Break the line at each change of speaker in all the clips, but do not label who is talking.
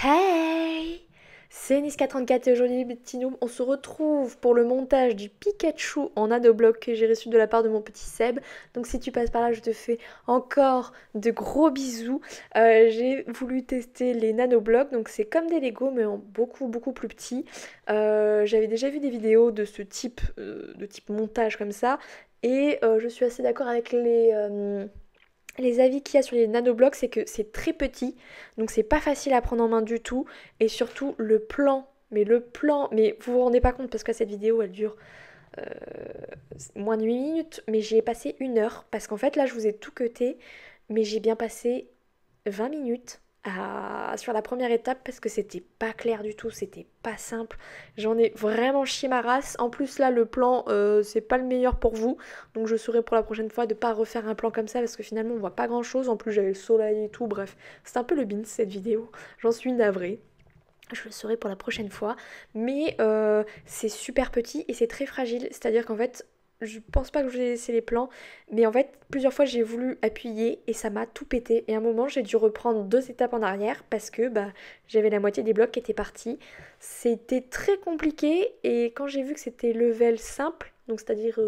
Hey! C'est Niska34 et aujourd'hui les petits noobs, on se retrouve pour le montage du Pikachu en nanobloc que j'ai reçu de la part de mon petit Seb. Donc si tu passes par là, je te fais encore de gros bisous. J'ai voulu tester les nanoblocs, donc c'est comme des Lego mais en beaucoup plus petit. J'avais déjà vu des vidéos de ce type, de type montage comme ça. Et je suis assez d'accord avec les avis qu'il y a sur les nanoblocs, c'est que c'est très petit, donc c'est pas facile à prendre en main du tout. Et surtout, mais vous vous rendez pas compte parce que cette vidéo elle dure euh, moins de 8 minutes, mais j'y ai passé 1 heure. Parce qu'en fait, là, je vous ai tout cuté, mais j'ai bien passé 20 minutes sur la première étape parce que c'était pas clair du tout, c'était pas simple. J'en ai vraiment chié ma race. En plus, là, le plan, c'est pas le meilleur pour vous. Donc, je saurai pour la prochaine fois de pas refaire un plan comme ça parce que finalement, on voit pas grand chose. En plus, j'avais le soleil et tout. Bref, c'est un peu le beans cette vidéo. J'en suis navrée. Je le saurai pour la prochaine fois. Mais c'est super petit et c'est très fragile. C'est-à-dire qu'en fait, je pense pas que je vais laisser les plans. Mais en fait, plusieurs fois, j'ai voulu appuyer et ça m'a tout pété. Et à un moment, j'ai dû reprendre 2 étapes en arrière parce que j'avais la moitié des blocs qui étaient partis. C'était très compliqué. Et quand j'ai vu que c'était level simple, donc c'est-à-dire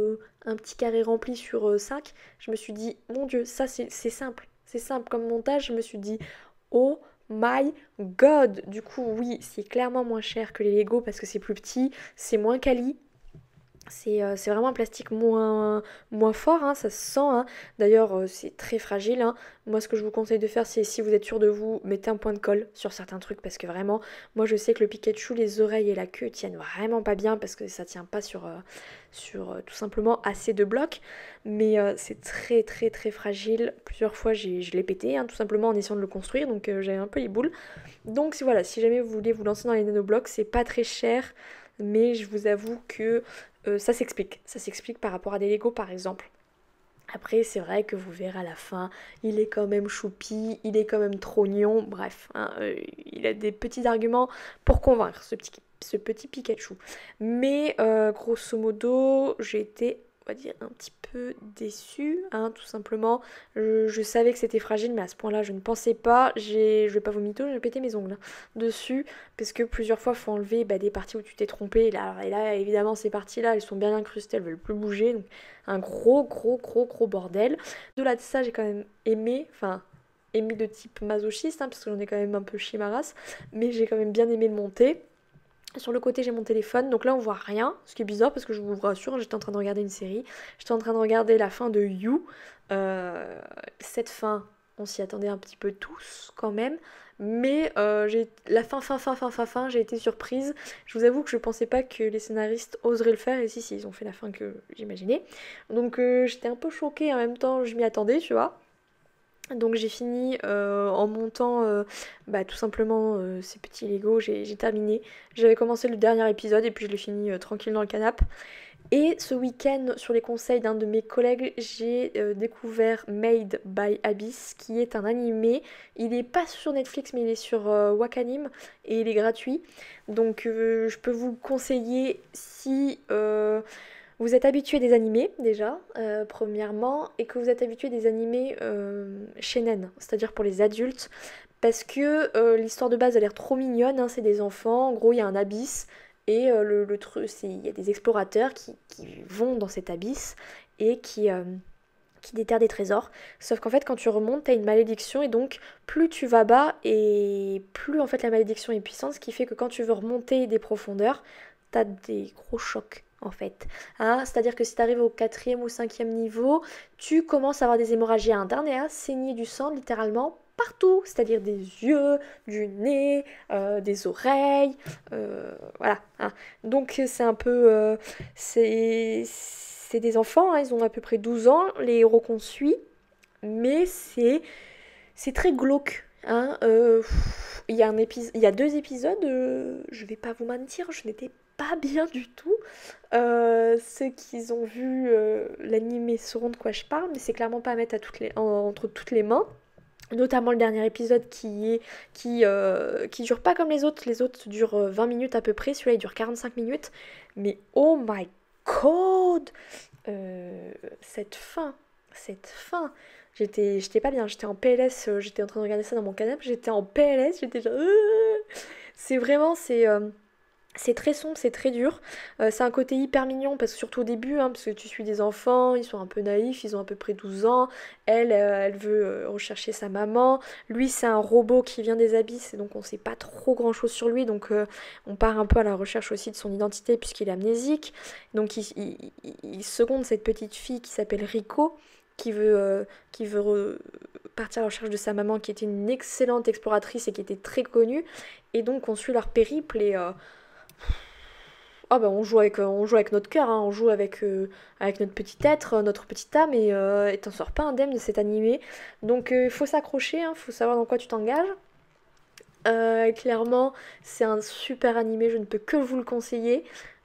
un petit carré rempli sur 5, je me suis dit, mon Dieu, ça c'est simple. C'est simple comme montage. Je me suis dit, oh my god! Du coup, oui, c'est clairement moins cher que les Lego parce que c'est plus petit, c'est moins quali. C'est vraiment un plastique moins fort, hein, ça se sent, hein. D'ailleurs, c'est très fragile, hein. Moi, ce que je vous conseille de faire, c'est si vous êtes sûr de vous, mettez un point de colle sur certains trucs parce que vraiment, moi je sais que le Pikachu, les oreilles et la queue tiennent vraiment pas bien parce que ça tient pas sur tout simplement assez de blocs. Mais c'est très fragile. Plusieurs fois, je l'ai pété, hein, tout simplement en essayant de le construire, donc j'avais un peu les boules. Donc voilà, si jamais vous voulez vous lancer dans les nanoblocs, c'est pas très cher, mais je vous avoue que ça s'explique. Ça s'explique par rapport à des Lego par exemple. Après, c'est vrai que vous verrez à la fin, il est quand même choupi, il est quand même trognon, bref, hein, il a des petits arguments pour convaincre ce petit Pikachu. Mais grosso modo, j'ai été, on va dire, un petit peu déçue, hein, tout simplement. Je savais que c'était fragile, mais à ce point-là, je ne pensais pas. Je vais pas vous mytho, j'ai pété mes ongles, hein, dessus, parce que plusieurs fois, il faut enlever des parties où tu t'es trompé. Et là, évidemment, ces parties-là, elles sont bien incrustées, elles veulent plus bouger, donc un gros bordel. De ça, j'ai quand même aimé, enfin aimé de type masochiste, hein, parce que j'en ai quand même un peu chié ma race, mais j'ai quand même bien aimé le monter. Sur le côté, j'ai mon téléphone, donc là on voit rien, ce qui est bizarre parce que je vous rassure, j'étais en train de regarder une série, j'étais en train de regarder la fin de You. Euh, cette fin, on s'y attendait un petit peu tous quand même, mais la fin, j'ai été surprise. Je vous avoue que je pensais pas que les scénaristes oseraient le faire, et si, ils ont fait la fin que j'imaginais. Donc j'étais un peu choquée, en même temps je m'y attendais, tu vois. Donc j'ai fini en montant tout simplement ces petits Lego, j'ai terminé. J'avais commencé le dernier épisode et puis je l'ai fini tranquille dans le canapé. Et ce week-end, sur les conseils d'un de mes collègues, j'ai découvert Made by Abyss, qui est un animé. Il n'est pas sur Netflix, mais il est sur Wakanim et il est gratuit. Donc je peux vous le conseiller si vous êtes habitué des animés déjà, premièrement, et que vous êtes habitué des animés shonen, c'est-à-dire pour les adultes, parce que l'histoire de base a l'air trop mignonne, hein, c'est des enfants, en gros il y a un abysse, et le truc, il y a des explorateurs qui vont dans cet abysse et qui déterrent des trésors. Sauf qu'en fait quand tu remontes, t'as une malédiction, et donc plus tu vas bas, et plus en fait la malédiction est puissante, ce qui fait que quand tu veux remonter des profondeurs, t'as des gros chocs en fait. Hein, c'est-à-dire que si tu arrives au quatrième ou cinquième niveau, tu commences à avoir des hémorragies internes et à saigner du sang littéralement partout, c'est-à-dire des yeux, du nez, des oreilles, voilà. Hein. Donc c'est un peu, c'est des enfants, hein, ils ont à peu près 12 ans, les héros qu'on suit, mais c'est très glauque. Hein. Il y a 2 épisodes, je vais pas vous mentir, je n'étais pas bien du tout. Ceux qui ont vu l'animé sauront de quoi je parle, mais c'est clairement pas à mettre entre toutes les mains. Notamment le dernier épisode qui dure pas comme les autres. Les autres durent 20 minutes à peu près. Celui-là il dure 45 minutes. Mais oh my god, cette fin, J'étais pas bien, j'étais en PLS, j'étais en train de regarder ça dans mon canapé, j'étais en PLS, j'étais genre... C'est vraiment, c'est très sombre, c'est très dur. C'est un côté hyper mignon parce que surtout au début, hein, parce que tu suis des enfants, ils sont un peu naïfs, ils ont à peu près 12 ans. Elle, elle veut rechercher sa maman. Lui, c'est un robot qui vient des abysses, et donc on sait pas trop grand chose sur lui. Donc on part un peu à la recherche aussi de son identité puisqu'il est amnésique. Donc il seconde cette petite fille qui s'appelle Rico. Qui veut partir à la recherche de sa maman qui était une excellente exploratrice et qui était très connue. Et donc on suit leur périple et ah bah on joue avec notre cœur, hein, on joue avec notre petit être, notre petite âme et t'en sors pas indemne de cet animé. Donc il faut s'accrocher, hein, faut savoir dans quoi tu t'engages. Clairement, c'est un super animé, je ne peux que vous le conseiller.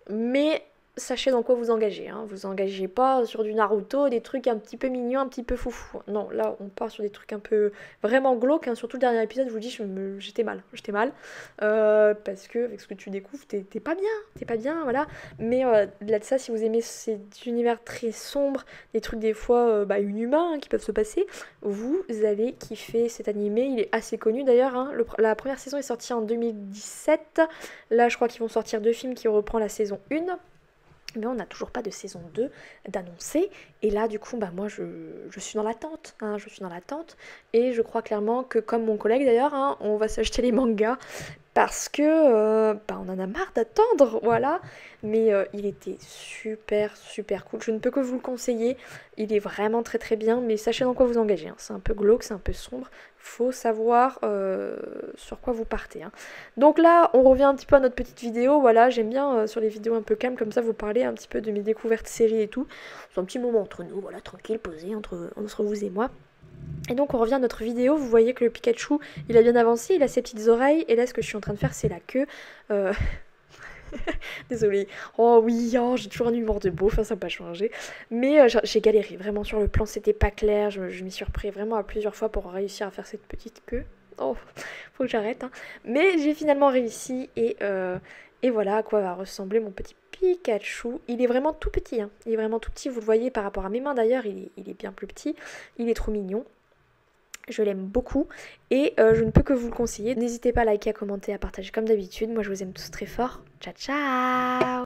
Mais sachez dans quoi vous engagez. Hein. Vous engagez pas sur du Naruto, des trucs un petit peu mignons, un petit peu foufou. Non, là on part sur des trucs un peu vraiment glauques. Hein. Surtout le dernier épisode, je vous dis, j'étais mal. J'étais mal. Parce que avec ce que tu découvres, t'es pas bien. T'es pas bien, voilà. Mais au-delà de ça, si vous aimez cet univers très sombre, des trucs des fois inhumains qui peuvent se passer, vous allez kiffer cet animé. Il est assez connu d'ailleurs. Hein. La première saison est sortie en 2017. Là, je crois qu'ils vont sortir 2 films qui reprend la saison 1. Mais on n'a toujours pas de saison 2 d'annoncer. Et là, du coup, moi, je suis dans l'attente. Hein, je suis dans l'attente. Et je crois clairement que, comme mon collègue d'ailleurs, hein, on va s'acheter les mangas parce que on en a marre d'attendre, voilà. Mais il était super, super cool. Je ne peux que vous le conseiller. Il est vraiment très, très bien. Mais sachez dans quoi vous engagez. Hein. C'est un peu glauque, c'est un peu sombre. Faut savoir sur quoi vous partez. Hein. Donc là, on revient un petit peu à notre petite vidéo. Voilà, j'aime bien sur les vidéos un peu calmes comme ça vous parler un petit peu de mes découvertes séries et tout. C'est un petit moment entre nous, voilà, tranquille, posé entre vous et moi. Et donc on revient à notre vidéo, vous voyez que le Pikachu, il a bien avancé, il a ses petites oreilles, et là ce que je suis en train de faire c'est la queue. Désolée. Oh oui, oh, j'ai toujours un humour de beauf, ça n'a pas changé. Mais j'ai galéré, vraiment sur le plan c'était pas clair, je m'y suis repris vraiment à plusieurs fois pour réussir à faire cette petite queue. Oh, faut que j'arrête. Hein. Mais j'ai finalement réussi et voilà à quoi va ressembler mon petit Pikachu. Il est vraiment tout petit, hein. Il est vraiment tout petit, vous le voyez par rapport à mes mains d'ailleurs, il est bien plus petit. Il est trop mignon. Je l'aime beaucoup et je ne peux que vous le conseiller. N'hésitez pas à liker, à commenter, à partager comme d'habitude. Moi je vous aime tous très fort. Ciao ciao.